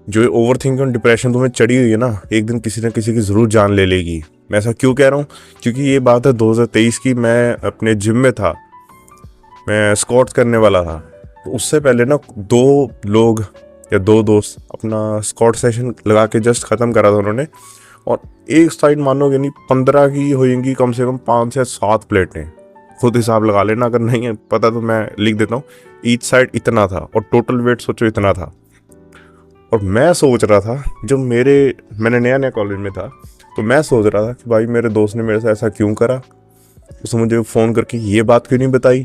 जो over thinking और depression तुम्हें चढ़ी हुई है ना, एक दिन किसी न किसी की ज़रूर जान ले लेगी। मैं ऐसा क्यों कह रहा हूँ? क्योंकि ये बात है 2023 की। मैं अपने जिम में था, मैं स्क्वाट्स करने वाला था। तो उससे पहले ना दो लोग या दो दोस्त अपना स्क्वाट सेशन लगा के जस्ट ख़त्म करा था उन्होंने। और एक साइड मानोगे नहीं, 15 की होएंगी कम से कम, 5 से 7 प्लेटें। खुद हिसाब लगा लेना, अगर नहीं है पता तो मैं लिख देता हूँ। ईच साइड इतना था और टोटल वेट सोचो इतना था। और मैं सोच रहा था, जब मैंने नया नया कॉलेज में था, तो मैं सोच रहा था कि भाई मेरे दोस्त ने मेरे से ऐसा क्यों करा। उसने मुझे फ़ोन करके ये बात क्यों नहीं बताई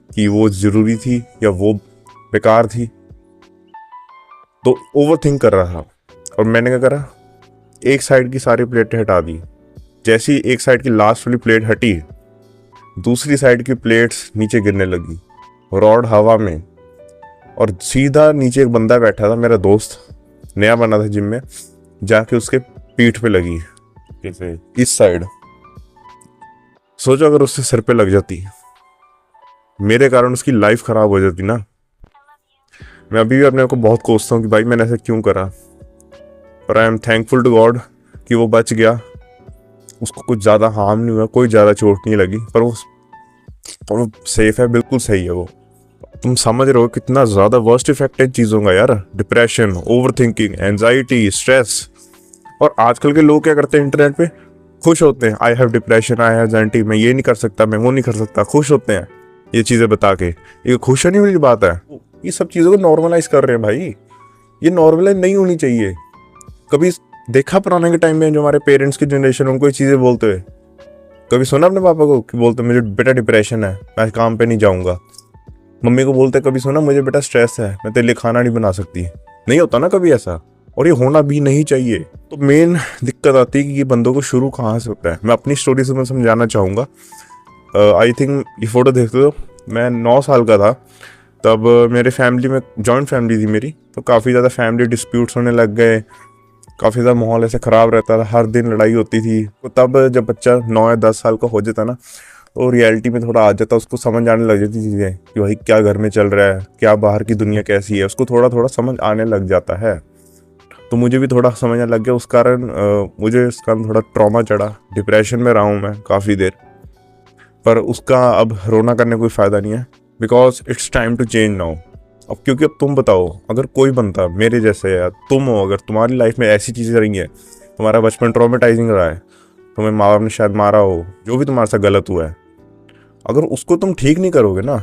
कि वो ज़रूरी थी या वो बेकार थी। तो ओवर थिंक कर रहा था। और मैंने क्या करा, एक साइड की सारी प्लेटें हटा दी। जैसी एक साइड की लास्ट वाली प्लेट हटी, दूसरी साइड की प्लेट्स नीचे गिरने लगी, रॉड हवा में। और सीधा नीचे एक बंदा बैठा था, मेरा दोस्त, नया बना था जिम में, जाके उसके पीठ पे लगी, जैसे इस साइड। सोचो अगर उससे सर पे लग जाती, मेरे कारण उसकी लाइफ खराब हो जाती ना। मैं अभी भी अपने आप को बहुत कोसता हूँ कि भाई मैंने ऐसा क्यों करा। पर I am thankful to God कि वो बच गया। उसको कुछ ज़्यादा हार्म नहीं हुआ, कोई ज़्यादा चोट नहीं लगी। पर वो सेफ है, बिल्कुल सही है वो। तुम समझ रहे हो कितना ज़्यादा वर्स्ट इफेक्ट है चीज़ों का यार। Depression, over thinking, anxiety, stress. और आजकल के लोग क्या करते हैं, इंटरनेट पे खुश होते हैं, I have depression, I have anxiety, मैं ये नहीं कर सकता, मैं वो नहीं कर सकता। खुश होते हैं ये चीज़ें बता के। ये खुश होने वाली बात है? ये सब चीज़ों को नॉर्मलाइज कर रहे हैं भाई। ये नॉर्मलाइज नहीं होनी चाहिए। कभी देखा पुराने के टाइम में जो हमारे पेरेंट्स की जनरेशन, उनको ये चीज़ें बोलते हुए? कभी सुना अपने पापा को कि बोलते मुझे बेटा डिप्रेशन है, मैं काम पे नहीं जाऊँगा? मम्मी को बोलते कभी सुना मुझे बेटा स्ट्रेस है, मैं तेरे लिए खाना नहीं बना सकती? नहीं होता ना कभी ऐसा। और ये होना भी नहीं चाहिए। तो मेन दिक्कत आती है कि ये बंदों को शुरू कहाँ से होता है। मैं अपनी स्टोरी से मैं समझाना चाहूँगा। आई थिंक ये फ़ोटो देखते हो, मैं 9 साल का था तब। मेरे फैमिली में, जॉइंट फैमिली थी मेरी, तो काफ़ी ज़्यादा फैमिली डिस्प्यूट्स होने लग गए। काफ़ी ज़्यादा माहौल ऐसे ख़राब रहता था, हर दिन लड़ाई होती थी। तो तब जब बच्चा 9 या 10 साल का हो जाता ना, तो रियलिटी में थोड़ा आ जाता, उसको समझ आने लग जाती चीज़ें कि भाई क्या घर में चल रहा है, क्या बाहर की दुनिया कैसी है, उसको थोड़ा थोड़ा समझ आने लग जाता है। तो मुझे भी थोड़ा समझने लग गया। उस कारण मुझे इस कारण थोड़ा ट्रॉमा चढ़ा, डिप्रेशन में रहा हूँ मैं काफ़ी देर। पर उसका अब रोना करने कोई फ़ायदा नहीं है, because it's time to change now. अब क्योंकि अब तुम बताओ, अगर कोई बनता मेरे जैसे, या तुम हो, अगर तुम्हारी लाइफ में ऐसी चीज़ें रही हैं, तुम्हारा बचपन ट्रॉमेटाइजिंग रहा है, तुम्हें माँ बाप ने शायद मारा हो, जो भी तुम्हारे साथ गलत हुआ है, अगर उसको तुम ठीक नहीं करोगे ना,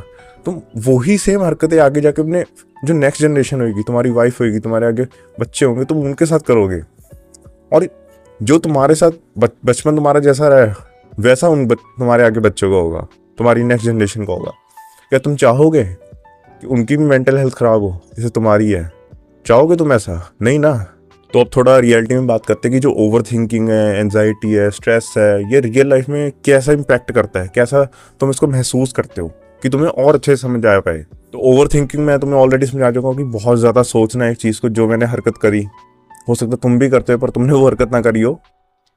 तुम वही सेम हरकतें आगे जाके अपने जो नेक्स्ट जनरेशन होगी, तुम्हारी वाइफ होगी, तुम्हारे आगे बच्चे होंगे, तुम उनके साथ करोगे। और जो तुम्हारे साथ बचपन तुम्हारा जैसा रहा है, वैसा तुम्हारे आगे बच्चों का होगा, तुम्हारी नेक्स्ट जनरेशन का होगा। क्या तुम चाहोगे कि उनकी भी मेंटल हेल्थ खराब हो जैसे तुम्हारी है? चाहोगे तुम ऐसा? नहीं ना। तो अब थोड़ा रियलिटी में बात करते हैं कि जो ओवर थिंकिंग है, एनजाइटी है, स्ट्रेस है, ये रियल लाइफ में कैसा इम्पैक्ट करता है, कैसा तुम इसको महसूस करते हो कि तुम्हें और अच्छे से समझ आ पाए। तो ओवर थिंकिंग मैं तुम्हें ऑलरेडी समझा चुका हूँ कि बहुत ज़्यादा सोचना एक चीज़ को, जो मैंने हरकत करी, हो सकता है तुम भी करते हो पर तुमने वो हरकत ना करी हो।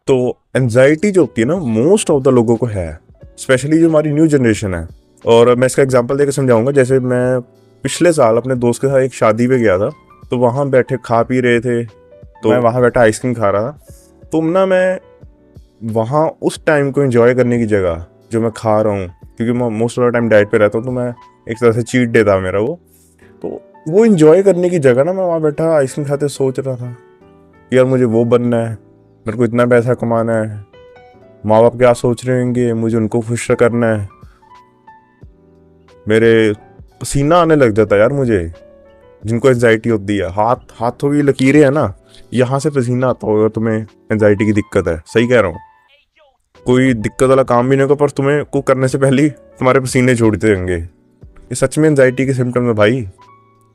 तो एनजाइटी जो होती है ना, मोस्ट ऑफ द लोगों को है, स्पेशली जो हमारी न्यू जनरेशन है। और मैं इसका एग्जांपल देकर समझाऊंगा। जैसे मैं पिछले साल अपने दोस्त के साथ एक शादी पे गया था, तो वहाँ बैठे खा पी रहे थे, तो मैं वहाँ बैठा आइसक्रीम खा रहा था। तो ना मैं वहाँ उस टाइम को एंजॉय करने की जगह, जो मैं खा रहा हूँ, क्योंकि मैं most of the time diet पे रहता हूँ, तो मैं एक तरह से चीट डे था मेरा वो। तो वो एंजॉय करने की जगह ना, मैं वहाँ बैठा आइसक्रीम खाते सोच रहा था यार मुझे वो बनना है, मेरे को इतना पैसा कमाना है, माँ बाप क्या सोच रहे होंगे, मुझे उनको खुश करना है। मेरे पसीना आने लग जाता यार मुझे, जिनको एंजाइटी होती है। हाथों की लकीरें है ना, यहाँ से पसीना आता होगा तुम्हें। एंजाइटी की दिक्कत है, सही कह रहा हूँ। कोई दिक्कत वाला काम भी नहीं होगा, पर तुम्हें को करने से पहले ही तुम्हारे पसीने छोड़ते रहेंगे। ये सच में एंजाइटी के सिम्टम है भाई।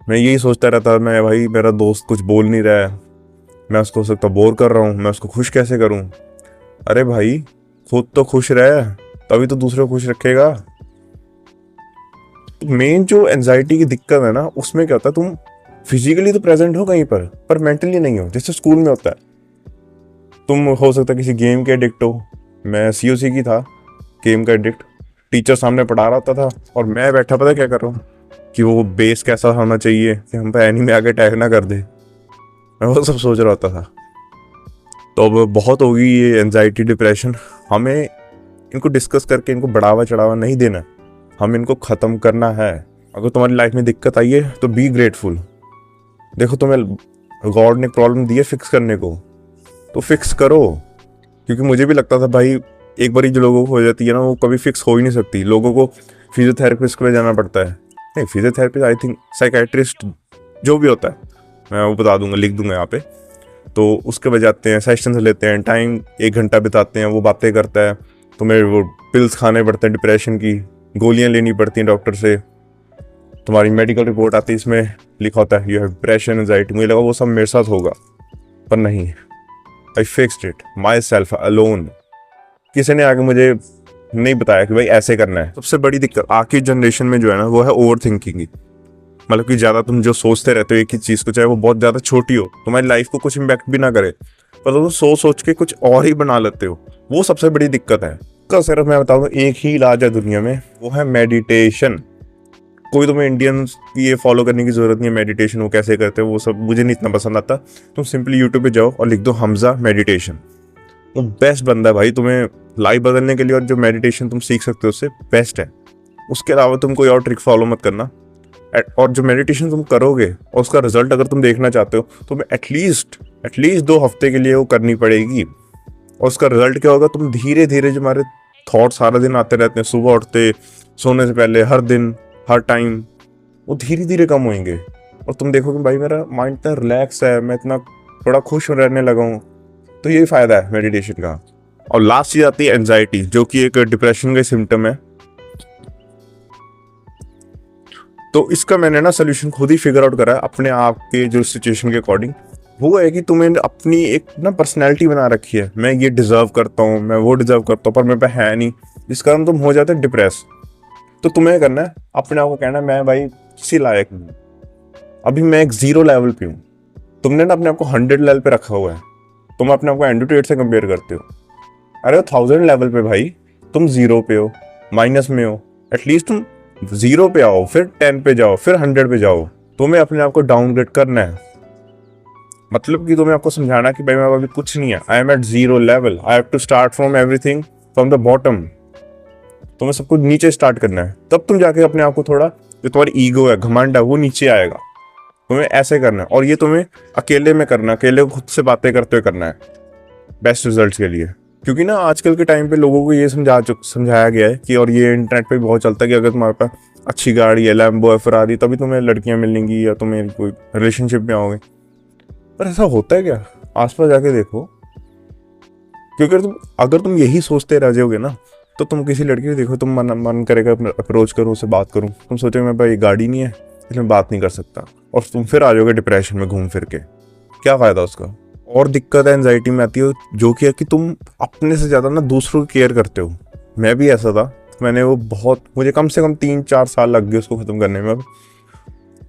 मैं यही सोचता रहता, मैं भाई मेरा दोस्त कुछ बोल नहीं रहा है, मैं उसको हो सकता बोर कर रहा हूँ, मैं उसको खुश कैसे करूँ? अरे भाई खुद तो खुश रहे, तभी तो दूसरे को खुश रखेगा। मेन जो एनजाइटी की दिक्कत है ना, उसमें क्या होता है, तुम फिजिकली तो प्रेजेंट हो कहीं पर मेंटली नहीं हो। जैसे स्कूल में होता है, तुम हो सकता है किसी गेम के एडिक्ट हो। मैं सीओसी की था, गेम का एडिक्ट। टीचर सामने पढ़ा रहा था और मैं बैठा, पता क्या कर रहा हूँ, कि वो बेस कैसा होना चाहिए कि हम पे एनिमी आगे अटैक ना कर दे। मैं वो सब सोच रहा होता था। तो अब बहुत होगी ये एंजाइटी डिप्रेशन, हमें इनको डिस्कस करके इनको बढ़ावा चढ़ावा नहीं देना, हमें इनको ख़त्म करना है। अगर तुम्हारी लाइफ में दिक्कत आई है तो बी ग्रेटफुल। देखो तुम्हें गॉड ने प्रॉब्लम दी है फिक्स करने को, तो फिक्स करो। क्योंकि मुझे भी लगता था भाई, एक बार जो लोगों को हो जाती है ना, वो कभी फिक्स हो ही नहीं सकती। लोगों को फिजियोथेरेपिस्ट के पास जाना पड़ता है, नहीं फिजियोथेरेपिस्ट, आई थिंक साइकेट्रिस्ट, जो भी होता है मैं वो बता दूंगा, लिख दूंगा यहाँ पे। तो उसके बाद जाते हैं, सेशंस लेते हैं, टाइम 1 घंटा बिताते हैं, वो बातें करता है, तुम्हें वो पिल्स खाने पड़ते हैं डिप्रेशन की, गोलियाँ लेनी पड़ती हैं डॉक्टर से, तुम्हारी मेडिकल रिपोर्ट आती है, इसमें लिखा होता है यू हैव डिप्रेशन एंजाइटी। मुझे लगा वो सब मेरे साथ होगा, पर नहीं। I fixed it myself alone. किसी ने आगे मुझे नहीं बताया कि भाई ऐसे करना है। सबसे बड़ी दिक्कत आज की जनरेशन में जो है ना, वो है ओवर थिंकिंग की। मतलब कि ज़्यादा तुम जो सोचते रहते हो एक ही चीज़ को, चाहे वो बहुत ज़्यादा छोटी हो, तुम्हारी लाइफ को कुछ इम्पैक्ट भी ना करे, पर तो सोच के कुछ और ही बना लेते हो, वो सबसे बड़ी दिक्कत है। का सिर्फ मैं बताऊँ एक ही इलाज है दुनिया में, वो है मेडिटेशन। कोई तुम्हें इंडियंस की ये फॉलो करने की जरूरत नहीं है मेडिटेशन, वो कैसे करते हैं वो सब मुझे नहीं इतना पसंद आता। तुम सिंपली यूट्यूब पे जाओ और लिख दो हमजा मेडिटेशन, वो बेस्ट बंदा है भाई तुम्हें लाइफ बदलने के लिए, और जो मेडिटेशन तुम सीख सकते हो उससे बेस्ट है। उसके अलावा तुम कोई और ट्रिक फॉलो मत करना। और जो मेडिटेशन तुम करोगे और उसका रिजल्ट अगर तुम देखना चाहते हो, तो तुम्हें एटलीस्ट 2 हफ्ते के लिए वो करनी पड़ेगी। और उसका रिजल्ट क्या होगा, तुम धीरे धीरे, जो हमारे थॉट सारा दिन आते रहते हैं, सुबह उठते, सोने से पहले, हर दिन, हर टाइम, वो धीरे धीरे कम होंगे। और तुम देखोगे भाई मेरा माइंड इतना रिलैक्स है, मैं इतना थोड़ा खुश रहने लगा हूँ। तो यही फ़ायदा है मेडिटेशन का। और लास्ट चीज़ आती है एंजाइटी, जो कि एक डिप्रेशन का सिम्टम है। तो इसका मैंने ना सोल्यूशन खुद ही फिगर आउट करा है अपने आप के जो सिचुएशन के अकॉर्डिंग। वो है कि तुम्हें अपनी एक ना पर्सनैलिटी बना रखी है, मैं ये डिज़र्व करता हूँ, मैं वो डिज़र्व करता हूँ, पर मेरे पे है नहीं, जिस कारण तुम हो जाते हो डिप्रेस। तो तुम्हें करना है अपने आप को कहना है मैं भाई किसी लायक नहीं, अभी मैं एक 0 लेवल पे हूँ। तुमने ना अपने आप को 100 लेवल पे रखा हुआ है, तुम अपने आप को एंड्रॉइड से कंपेयर करते हो। अरे 1000 लेवल पे भाई तुम 0 पे हो, माइनस में हो। एटलीस्ट तुम 0 पे आओ, फिर 10 पे जाओ, फिर 100 पे जाओ। तुम्हें अपने आप को डाउनग्रेड करना है, मतलब कि तुम्हें आपको समझाना कि भाई मैं अभी कुछ नहीं है, I am at 0 level, I have to start from everything from the bottom. तुम्हें सब कुछ नीचे स्टार्ट करना है, तब तुम जाके अपने आप को थोड़ा, जो तुम्हारी ईगो है, घमंड है, वो नीचे आएगा। तुम्हें ऐसे करना है, और ये तुम्हें अकेले में करना, अकेले खुद से बातें करते हुए करना है बेस्ट रिजल्ट्स के लिए। क्योंकि ना आजकल के टाइम पे लोगों को ये समझाया गया है कि, और ये इंटरनेट पे बहुत चलता है कि अगर तुम्हारे पास अच्छी गाड़ी है, लैम्बो है, फरारी, तभी तुम्हें लड़कियां मिलेंगी या तुम्हें कोई रिलेशनशिप में आओगे। पर ऐसा होता है क्या? आसपास जाके देखो। क्योंकि अगर तुम यही सोचते रह जाओगे ना, तो तुम किसी लड़की को देखो, तुम मन करेगा अप्रोच करूँ, उससे बात करूँ, तुम सोचोगे मैं भाई गाड़ी नहीं है इसमें बात नहीं कर सकता, और तुम फिर आ जाओगे डिप्रेशन में घूम फिर के। क्या फ़ायदा उसका? और दिक्कत है एंजाइटी में आती है, जो कि है कि तुम अपने से ज़्यादा ना दूसरों की केयर करते हो। मैं भी ऐसा था, मैंने वो बहुत, मुझे कम से कम 3-4 साल लग गए उसको ख़त्म करने में।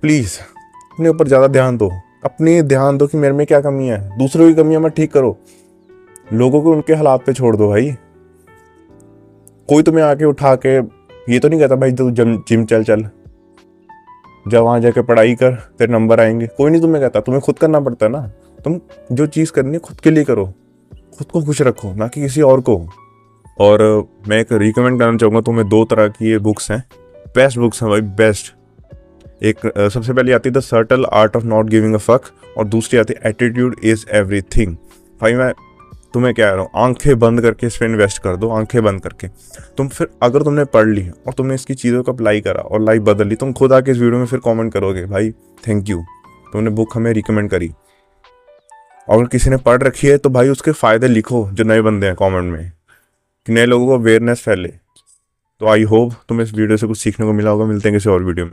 प्लीज़ अपने ऊपर ज़्यादा ध्यान दो, अपने ध्यान दो कि मेरे में क्या कमी है, दूसरों की कमियां मत ठीक करो, लोगों को उनके हालात पे छोड़ दो भाई। कोई तुम्हें आके उठा के ये तो नहीं कहता भाई तू जिम चल जब वहाँ जाके पढ़ाई कर तेरे नंबर आएंगे, कोई नहीं तुम्हें कहता, तुम्हें खुद करना पड़ता है ना। तुम जो चीज़ करनी है खुद के लिए करो, खुद को खुश रखो, ना कि किसी और को। और मैं एक रिकमेंड करना चाहूँगा तुम्हें, 2 तरह की ये बुक्स हैं, बेस्ट बुक्स हैं भाई, बेस्ट। एक सबसे पहले आती है the subtle art of not giving a fuck, और दूसरी आती है एटीट्यूड इज एवरीथिंग। भाई मैं तुम्हें क्या कह रहा हूँ, आंखें बंद करके इस पर इन्वेस्ट कर दो, आंखें बंद करके। तुम फिर अगर तुमने पढ़ ली और तुमने इसकी चीज़ों को अप्लाई करा और लाइफ बदल ली, तुम खुद आके इस वीडियो में फिर कमेंट करोगे भाई थैंक यू, तुमने बुक हमें रिकमेंड करी। अगर किसी ने पढ़ रखी है तो भाई उसके फ़ायदे लिखो, जो नए बंदे हैं कमेंट में, कि नए लोगों को अवेयरनेस फैले। तो आई होप तुम्हें इस वीडियो से कुछ सीखने को मिला होगा। मिलते हैं किसी और वीडियो में।